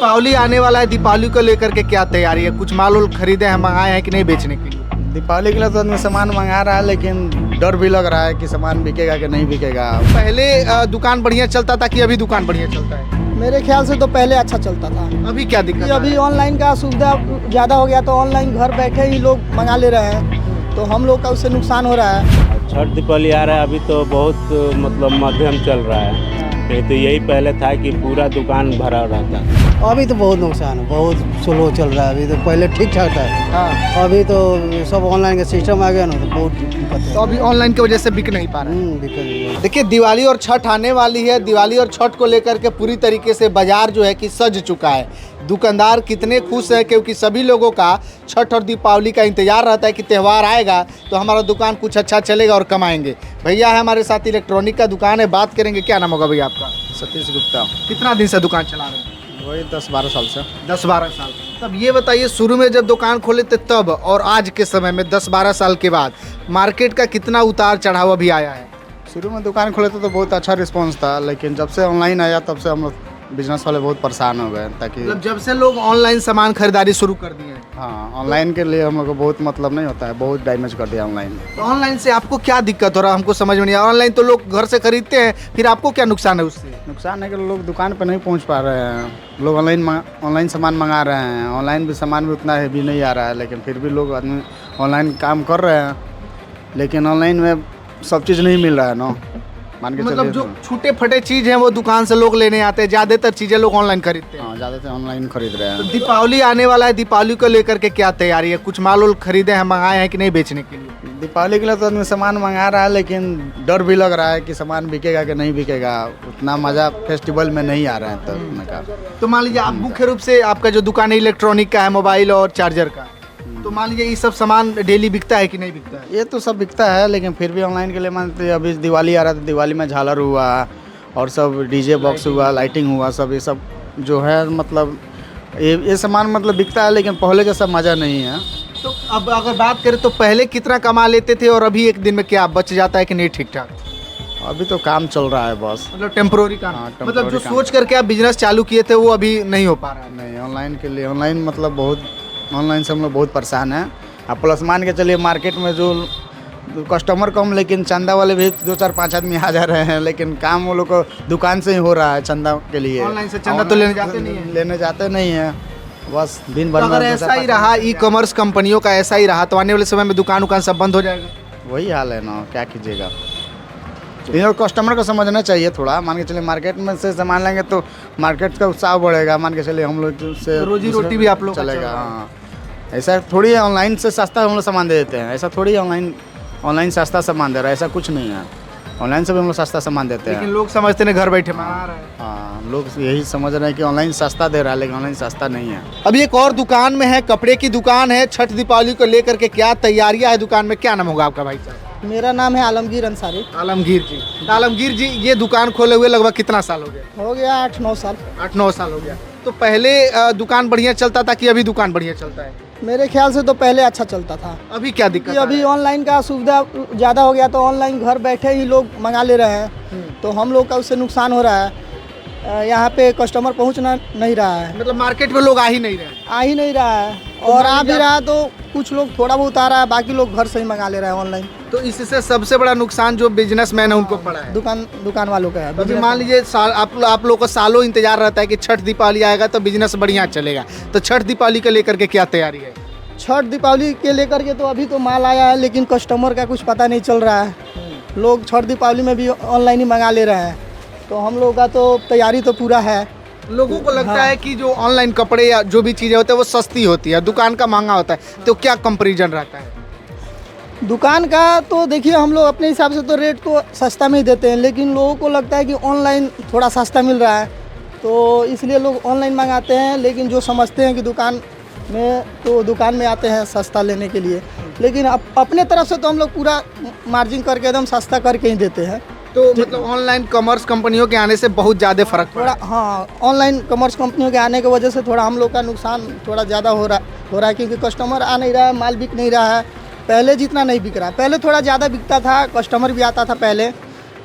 दीपावली आने वाला है, दीपावली को लेकर के क्या तैयारी है? कुछ माल उल खरीदे हैं, मंगाए हैं कि नहीं बेचने के लिए? दीपावली के लिए तो आदमी सामान मंगा रहा है, लेकिन डर भी लग रहा है कि सामान बिकेगा कि नहीं बिकेगा। पहले दुकान बढ़िया चलता था कि अभी दुकान बढ़िया चलता है? मेरे ख्याल से तो पहले अच्छा चलता था। अभी क्या दिक्कत है? अभी ऑनलाइन का सुविधा ज़्यादा हो गया तो ऑनलाइन घर बैठे ही लोग मंगा ले रहे हैं, तो हम लोग का उससे नुकसान हो रहा है। छठ दीपावली आ रहा है, अभी तो बहुत मतलब मध्यम चल रहा है। नहीं तो यही पहले था कि पूरा दुकान भरा रहता। अभी तो बहुत नुकसान है, बहुत स्लो चल रहा है। अभी तो पहले ठीक ठाक था। हाँ। अभी तो सब ऑनलाइन का सिस्टम आ गया ना, तो बहुत दिक्कत है। तो अभी ऑनलाइन की वजह से बिक नहीं पा रहा है। दिक्कत नहीं है। देखिए, दिवाली और छठ आने वाली है। दिवाली और छठ को लेकर के पूरी तरीके से बाजार जो है कि सज चुका है। दुकानदार कितने खुश हैं, क्योंकि सभी लोगों का छठ और दीपावली का इंतजार रहता है कि त्यौहार आएगा तो हमारा दुकान कुछ अच्छा चलेगा और कमाएंगे। भैया है हमारे साथ, इलेक्ट्रॉनिक का दुकान है, बात करेंगे। क्या नाम होगा भैया आपका? सतीश गुप्ता। कितना दिन से दुकान चला रहे हैं? वही 10-12 साल से। 10-12 साल। तब ये बताइए, शुरू में जब दुकान खोले थे तब और आज के समय में 10-12 साल के बाद मार्केट का कितना उतार चढ़ाव अभी आया है? शुरू में दुकान खोले थे तो बहुत अच्छा रिस्पांस था, लेकिन जब से ऑनलाइन आया तब से हम लोग बिजनेस वाले बहुत परेशान हो गए। ताकि मतलब जब से लोग ऑनलाइन सामान खरीदारी शुरू कर दिए हैं। हाँ, ऑनलाइन के लिए हम लोग को बहुत मतलब नहीं होता है, बहुत डैमेज कर दिया ऑनलाइन। तो ऑनलाइन से आपको क्या दिक्कत हो रहा है? हमको समझ में नहीं आया। ऑनलाइन तो लोग घर से खरीदते हैं, फिर आपको क्या नुकसान है उससे? नुकसान है कि लोग दुकान पर नहीं पहुंच पा रहे हैं। लोग ऑनलाइन सामान मंगा रहे हैं। ऑनलाइन भी सामान भी उतना हैवी नहीं आ रहा है, लेकिन फिर भी लोग आदमी ऑनलाइन काम कर रहे हैं, लेकिन ऑनलाइन में सब चीज़ नहीं मिल रहा है ना। मान के मतलब चलिए जो छूटे फटे चीज हैं वो दुकान से लोग लेने आते हैं, ज्यादातर चीजें लोग ऑनलाइन खरीदते हैं। हाँ, ज़्यादातर ऑनलाइन खरीद रहे तो हैं। दीपावली आने वाला है, दीपावली को लेकर के क्या तैयारी है? कुछ माल उल खरीदे हैं, मंगाए हैं कि नहीं बेचने के लिए? दीपावली के लिए तो आदमी सामान मंगा रहा है, लेकिन डर भी लग रहा है कि सामान बिकेगा कि नहीं बिकेगा। उतना मज़ा फेस्टिवल में नहीं आ रहा है तब का। तो मान लीजिए आप मुख्य रूप से आपका जो दुकान है इलेक्ट्रॉनिक का है, मोबाइल और चार्जर का, तो मान लीजिए ये सब सामान डेली बिकता है कि नहीं बिकता है? ये तो सब बिकता है, लेकिन फिर भी ऑनलाइन के लिए मानते हैं। अभी दिवाली आ रहा था, दिवाली में झालर हुआ और सब डीजे बॉक्स हुआ, लाइटिंग हुआ, सब ये सब जो है मतलब ये सामान मतलब बिकता है, लेकिन पहले जैसा मज़ा नहीं है। तो अब अगर बात करें तो पहले कितना कमा लेते थे और अभी एक दिन में क्या बच जाता है कि नहीं ठीक ठाक? अभी तो काम चल रहा है बस। मतलब टेम्पोररी काम। हाँ, मतलब temporary जो काम। सोच करके आप बिजनेस चालू किए थे वो अभी नहीं हो पा रहा है। नहीं, ऑनलाइन के लिए ऑनलाइन मतलब बहुत ऑनलाइन से हम लोग बहुत परेशान हैं। अब प्लस मान के चलिए मार्केट में जो कस्टमर कम, लेकिन चंदा वाले भी 2-4-5 आदमी आ जा रहे हैं, लेकिन काम वो लोग को दुकान से ही हो रहा है चंदा के लिए। ऑनलाइन से चंदा तो लेने जाते नहीं है। लेने जाते नहीं है, बस दिन भर तो में अगर ऐसा ही रहा, ई कॉमर्स कंपनियों का ऐसा ही रहा, तो आने वाले समय में दुकान उकान सब बंद हो जाएगा। वही हाल है ना, क्या कीजिएगा। ये कस्टमर को समझना चाहिए थोड़ा। मान के चलिए मार्केट में से सामान लेंगे तो मार्केट का उत्साह बढ़ेगा। मान के चलिए हम लोग से रोजी रोटी भी आप लोग का चलेगा। चल रहा है। हाँ, ऐसा थोड़ी है ऑनलाइन से सस्ता हम लोग सामान दे देते हैं। ऐसा थोड़ी ऑनलाइन सस्ता सामान दे रहा है, ऐसा कुछ नहीं है। ऑनलाइन से भी हम लोग सस्ता सामान देते लेकिन हैं। लोग समझते हैं घर बैठे मंगा रहे हैं। हाँ, लोग यही समझ रहे हैं कि ऑनलाइन सस्ता दे रहा है, लेकिन ऑनलाइन सस्ता नहीं है। अभी एक और दुकान में है, कपड़े की दुकान है। छठ दीपावली को लेकर के क्या तैयारियां है दुकान में? क्या नाम होगा आपका भाई साहब? मेरा नाम है आलमगीर अंसारी। आलमगीर जी। तो आलमगीर जी, ये दुकान खोले हुए लगभग कितना साल हो गया? हो गया 8-9 साल। 8-9 साल हो गया। तो पहले दुकान बढ़िया चलता था कि अभी दुकान बढ़िया चलता है? मेरे ख्याल से तो पहले अच्छा चलता था। अभी क्या दिक्कत कि अभी ऑनलाइन का सुविधा ज़्यादा हो गया तो ऑनलाइन घर बैठे ही लोग मंगा ले रहे हैं, तो हम लोग का उससे नुकसान हो रहा है। यहाँ पे कस्टमर पहुँचना नहीं रहा है, मतलब मार्केट में लोग आ ही नहीं रहे? आ ही नहीं रहा है, और आ भी रहा है तो कुछ लोग थोड़ा बहुत आ रहा है, बाकी लोग घर से ही मंगा ले रहे हैं ऑनलाइन। तो इससे सबसे बड़ा नुकसान जो बिजनेसमैन है उनको पड़ा है। दुकान वालों का है। अभी मान लीजिए आप लोग को सालों इंतजार रहता है कि छठ दीपावली आएगा तो बिजनेस बढ़िया चलेगा। तो छठ दीपावली को लेकर के क्या तैयारी है? छठ दीपावली के लेकर के तो अभी तो माल आया है, लेकिन कस्टमर का कुछ पता नहीं चल रहा है। लोग छठ दीपावली में भी ऑनलाइन ही मंगा ले रहे हैं, तो हम लोग का तो तैयारी तो पूरा है। लोगों को लगता है कि जो ऑनलाइन कपड़े या जो भी चीज़ें होती है वो सस्ती होती है, दुकान का महंगा होता है। तो क्या कंपैरिजन रहता है? दुकान का तो देखिए, हम लोग अपने हिसाब से तो रेट को सस्ता में ही देते हैं, लेकिन लोगों को लगता है कि ऑनलाइन थोड़ा सस्ता मिल रहा है, तो इसलिए लोग ऑनलाइन मंगाते हैं। लेकिन जो समझते हैं कि दुकान में आते हैं सस्ता लेने के लिए, लेकिन अपने तरफ से तो हम लोग पूरा मार्जिन करके एकदम सस्ता करके ही देते हैं। तो मतलब ऑनलाइन कॉमर्स कंपनियों के आने से बहुत ज़्यादा फर्क पड़ा। हाँ, ऑनलाइन कॉमर्स कंपनियों के आने की वजह से थोड़ा हम लोग का नुकसान थोड़ा ज़्यादा हो रहा है, क्योंकि कस्टमर आ नहीं रहा है, माल बिक नहीं रहा है। पहले जितना नहीं बिक रहा है, पहले थोड़ा ज़्यादा बिकता था, कस्टमर भी आता था पहले,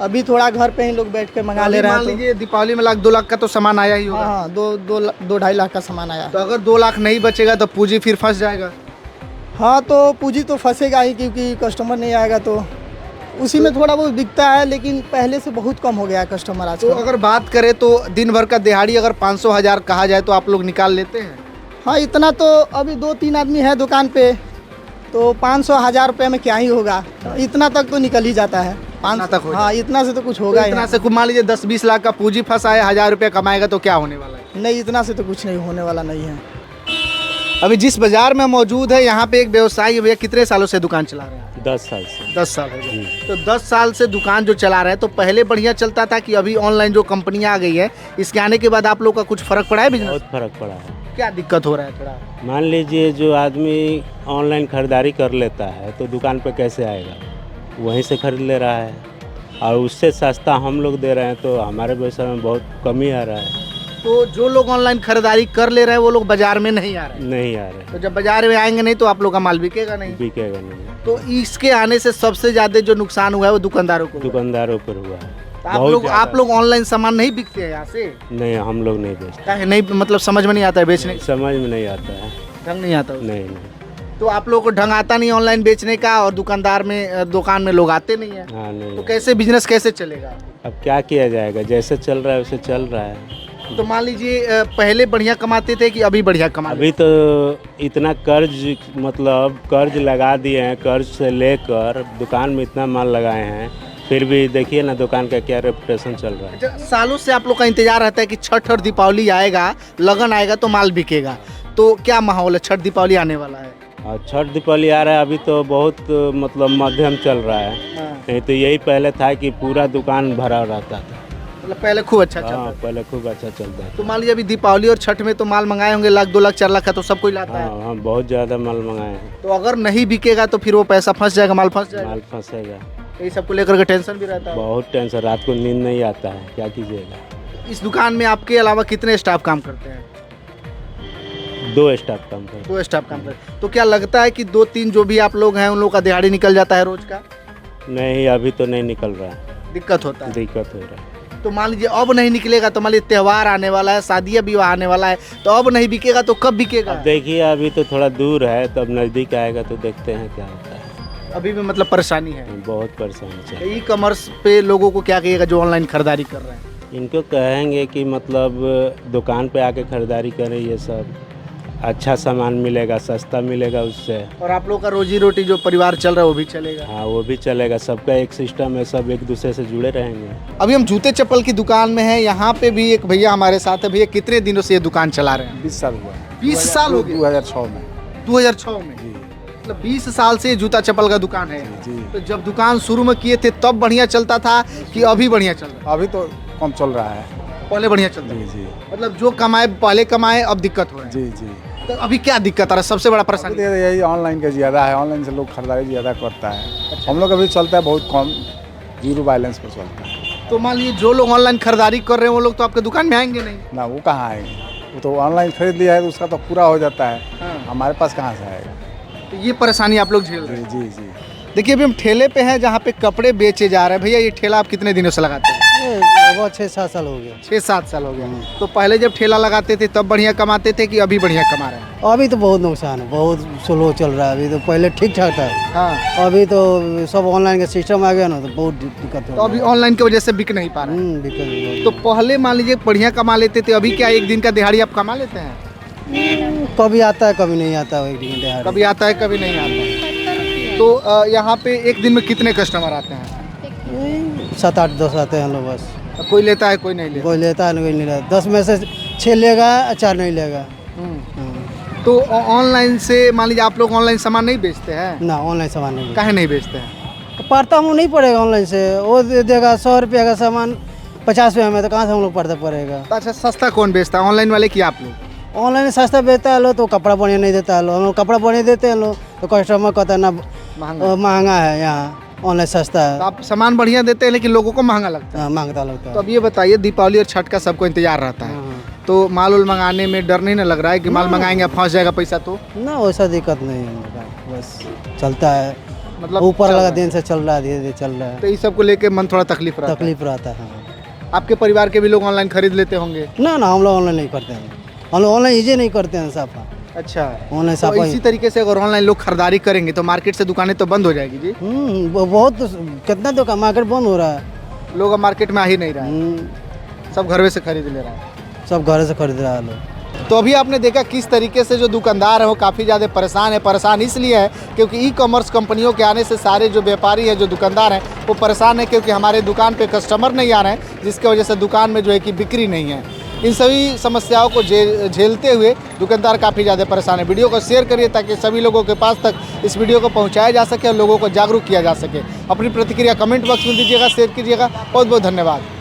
अभी थोड़ा घर पे ही लोग बैठ के मंगा ले रहे मान हैं तो लीजिए दीपावली में 1-2 लाख का तो सामान आया ही होगा। हाँ 2-2.5 लाख का सामान आया। तो अगर 2 लाख नहीं बचेगा तो पूंजी फिर फंस जाएगा। हाँ तो पूंजी तो फंसेगा ही, क्योंकि कस्टमर नहीं आएगा तो उसी में थोड़ा बहुत बिकता है, लेकिन पहले से बहुत कम हो गया है कस्टमर आज। तो अगर बात करें तो दिन भर का दिहाड़ी अगर 500-1000 कहा जाए तो आप लोग निकाल लेते हैं? हाँ इतना तो अभी 2-3 आदमी है दुकान पे, तो 500-1000 रुपये में क्या ही होगा, इतना तक तो निकल ही जाता है। इतना तक हो हाँ इतना से तो कुछ होगा तो ही इतना नहीं। से मान लीजिए 10-20 लाख का पूंजी फंसा है, 1000 रुपये कमाएगा तो क्या होने वाला है? नहीं इतना से तो कुछ नहीं होने वाला नहीं है। अभी जिस बाजार में मौजूद है यहाँ पे एक व्यवसायी भैया कितने सालों से दुकान चला रहे हैं? 10 साल से। 10 साल हो गए। तो 10 साल से दुकान जो चला रहे हैं तो पहले बढ़िया चलता था कि अभी ऑनलाइन जो कंपनियां आ गई है इसके आने के बाद आप लोग का कुछ फर्क पड़ा है बिजनेस? बहुत फर्क पड़ा है। क्या दिक्कत हो रहा है थोड़ा? मान लीजिए जो आदमी ऑनलाइन खरीदारी कर लेता है तो दुकान पे कैसे आएगा, वहीं से खरीद ले रहा है और उससे सस्ता हम लोग दे रहे हैं तो हमारे व्यवसाय में बहुत कमी आ रहा है। तो जो लोग ऑनलाइन खरीदारी कर ले रहे हैं वो लोग बाजार में नहीं आ रहे हैं। नहीं आ रहे, तो जब बाजार में आएंगे नहीं तो आप लोग का माल बिकेगा नहीं। बिकेगा नहीं। तो इसके आने से सबसे ज्यादा जो नुकसान हुआ है वो दुकानदारों को हुआ है। दुकानदारों पर हुआ है। तो आप बहुत लोग ज़्यादा। ऑनलाइन सामान नहीं बिकते हैं यहाँ से? नहीं, हम लोग नहीं बेचते। क्या है नहीं, मतलब समझ में नहीं आता है बेचने समझ में नहीं आता है। ढंग नहीं आता उसका। नहीं नहीं। तो आप लोगों को ढंग आता नहीं ऑनलाइन बेचने का और दुकान में लोग आते नहीं है, हाँ नहीं। तो कैसे बिजनेस कैसे चलेगा? अब क्या किया जाएगा, जैसे चल रहा है वैसे चल रहा है। तो मान लीजिए पहले बढ़िया कमाते थे कि अभी बढ़िया कमा रहे अभी तो इतना कर्ज, मतलब कर्ज लगा दिए हैं, कर्ज से लेकर दुकान में इतना माल लगाए हैं, फिर भी देखिए ना दुकान का क्या रेपुटेशन चल रहा है। हैं? सालों से आप लोग का इंतजार रहता है कि छठ और दीपावली आएगा, लगन आएगा तो माल बिकेगा, तो क्या माहौल है? छठ दीपावली आने वाला है और छठ दीपावली आ रहा है, अभी तो बहुत मतलब मध्यम चल रहा है। नहीं तो यही पहले था कि पूरा दुकान भरा रहता था। मतलब पहले खूब अच्छा चलता हाँ था। पहले खूब अच्छा चलता है। तो मान लीजिए अभी दीपावली और छठ में तो माल मंगाए होंगे 1 लाख 2 लाख 4 लाख का, तो सब कोई लाता है। हाँ हाँ, बहुत ज़्यादा माल मंगाए हैं। तो अगर नहीं बिकेगा तो फिर वो पैसा फंस जाएगा, माल फंस जाएगा। माल फंसेगा। यही सबको लेकर के टेंशन भी रहता है। बहुत टेंशन, रात को नींद नहीं आता है, क्या कीजिएगा। इस दुकान में आपके अलावा कितने स्टाफ काम करते हैं? 2 स्टाफ काम कर। 2 स्टाफ काम करते हैं। तो क्या लगता है कि 2-3 जो भी आप लोग हैं उन लोग का दिहाड़ी निकल जाता है रोज का? नहीं अभी तो नहीं निकल रहा है, दिक्कत होता है। दिक्कत हो रहा है। तो मान लीजिए अब नहीं निकलेगा तो मान लीजिए त्योहार आने वाला है, शादियाँ विवाह आने वाला है, तो अब नहीं बिकेगा तो कब बिकेगा? अब देखिए अभी तो थोड़ा दूर है, तब नज़दीक आएगा तो देखते हैं क्या होता है। अभी भी मतलब परेशानी है। बहुत परेशानी चल। ई कॉमर्स पे लोगों को क्या कहिएगा जो ऑनलाइन खरीदारी कर रहे हैं? इनको कहेंगे कि मतलब दुकान पे आके खरीदारी करें, ये सब अच्छा सामान मिलेगा, सस्ता मिलेगा उससे। और आप लोग का रोजी रोटी जो परिवार चल रहा है वो भी चलेगा। हाँ वो भी चलेगा, सबका एक सिस्टम है, सब एक दूसरे से जुड़े रहेंगे। अभी हम जूते चप्पल की दुकान में हैं, यहाँ पे भी एक भैया हमारे साथ है। भैया कितने दिनों से ये दुकान चला रहे हैं? 20 साल हुआ। 20 साल हो गए? 2006 में। 2006 में? मतलब 20 साल से जूता चप्पल का दुकान है। तो जब दुकान शुरू में किए थे तब बढ़िया चलता था कि अभी बढ़िया चल रहा है? अभी तो कम चल रहा है। पहले बढ़िया चलता जी था। जी मतलब जो कमाए पहले कमाए, अब दिक्कत हो रहा है। जी जी। तो अभी क्या दिक्कत आ रहा है? सबसे बड़ा अभी परेशानी तो यही ऑनलाइन का ज़्यादा है, ऑनलाइन से लोग खरीदारी ज़्यादा करता है। हम लोग अभी चलता है बहुत कम, 0 बैलेंस पर चलता है। तो मान लीजिए जो लोग ऑनलाइन खरीदारी कर रहे हैं वो लोग तो आपके दुकान में आएंगे नहीं। ना वो कहाँ आएंगे, वो तो ऑनलाइन खरीद लिया है तो उसका तो पूरा हो जाता है। हाँ। हमारे पास कहाँ से आएगा। तो ये परेशानी आप लोग झेल रहे जी हैं। जी जी। देखिए अभी हम ठेले पे हैं जहाँ पे कपड़े बेचे जा रहे हैं। भैया ये ठेला आप कितने दिनों से लगाते हैं? लगभग 6-7 साल हो गया। 6-7 साल हो गया। तो पहले जब ठेला लगाते थे तब बढ़िया कमाते थे कि अभी बढ़िया कमा रहे हैं? अभी तो बहुत नुकसान है, बहुत स्लो चल रहा है। अभी तो पहले ठीक ठाक था, हाँ। अभी तो सब ऑनलाइन का सिस्टम आ गया ना, तो बहुत दिक्कत हो तो अभी ऑनलाइन की वजह से बिक नहीं पा रहा है। दिक्कत। तो पहले मान लीजिए बढ़िया कमा लेते थे, अभी क्या एक दिन का दिहाड़ी आप कमा लेते हैं? कभी आता है कभी नहीं आता है, एक दिन दिहाड़ी। कभी आता है कभी नहीं आता है। तो यहाँ पे एक दिन में कितने कस्टमर आते हैं? 7-8-10 आते हैं लोग बस। कोई लेता है कोई नहीं लेता। कोई लेता है कोई नहीं लेता। 10 में से 6 लेगा, 4 नहीं लेगा। तो ऑनलाइन से मान लीजिए आप लोग ऑनलाइन सामान नहीं बेचते हैं? ना ऑनलाइन सामान नहीं काहे नहीं बेचते हैं? तो पड़ता हूँ नहीं पड़ेगा ऑनलाइन से, वो दे देगा 100 रुपये का सामान 50 रुपये में, तो कहाँ से हम लोग पड़ता पड़ेगा। तो अच्छा सस्ता कौन बेचता है, ऑनलाइन वाले कि आप लोग? ऑनलाइन सस्ता बेचता है लो, तो कपड़ा बढ़िया नहीं देता है लो। हम लोग कपड़ा बढ़िया देते हैं लो, तो कस्टमर कहता है ना महंगा। महंगा है, यहाँ ऑनलाइन सस्ता तो है। आप सामान बढ़िया देते हैं लेकिन लोगों को महंगा लगता है। हाँ, मांगता लगता तो है। अब ये बताइए दीपावली और छठ का सबको इंतजार रहता है, तो माल उल मंगाने में डर नहीं ना लग रहा है कि माल मंगाएंगे फंस जाएगा पैसा? तो ना वैसा दिक्कत नहीं है, बस चलता है। मतलब ऊपर चल लगा रहा है। दिन से चल रहा है, धीरे धीरे चल रहा है। तो इस सब को लेके मन थोड़ा तकलीफ रहा है। तकलीफ रहता है। हाँ। आपके परिवार के भी लोग ऑनलाइन खरीद लेते होंगे। ना ना, हम लोग ऑनलाइन नहीं करते हैं, हम लोग ऑनलाइन ईजी नहीं करते हैं साफा। अच्छा, ऑनलाइन तो साफा इसी तरीके से अगर ऑनलाइन लोग खरीदारी करेंगे तो मार्केट से दुकानें तो बंद हो जाएगी जी। बहुत कितना दुकान मार्केट बंद हो रहा है। लोग अब मार्केट में आ ही नहीं रहा है, हम्म, सब घर से खरीद ले रहा है। सब घर से खरीद रहा है लोग। तो अभी आपने देखा किस तरीके से जो दुकानदार है वो काफ़ी ज़्यादा परेशान है। परेशान इसलिए है क्योंकि ई कॉमर्स कंपनियों के आने से सारे जो व्यापारी है, जो दुकानदार हैं, वो परेशान है क्योंकि हमारे दुकान पे कस्टमर नहीं आ रहे हैं, जिसकी वजह से दुकान में जो है कि बिक्री नहीं है। इन सभी समस्याओं को झेलते हुए दुकानदार काफ़ी ज़्यादा परेशान है। वीडियो को शेयर करिए ताकि सभी लोगों के पास तक इस वीडियो को पहुँचाया जा सके और लोगों को जागरूक किया जा सके। अपनी प्रतिक्रिया कमेंट बॉक्स में दीजिएगा, शेयर कीजिएगा। बहुत बहुत धन्यवाद।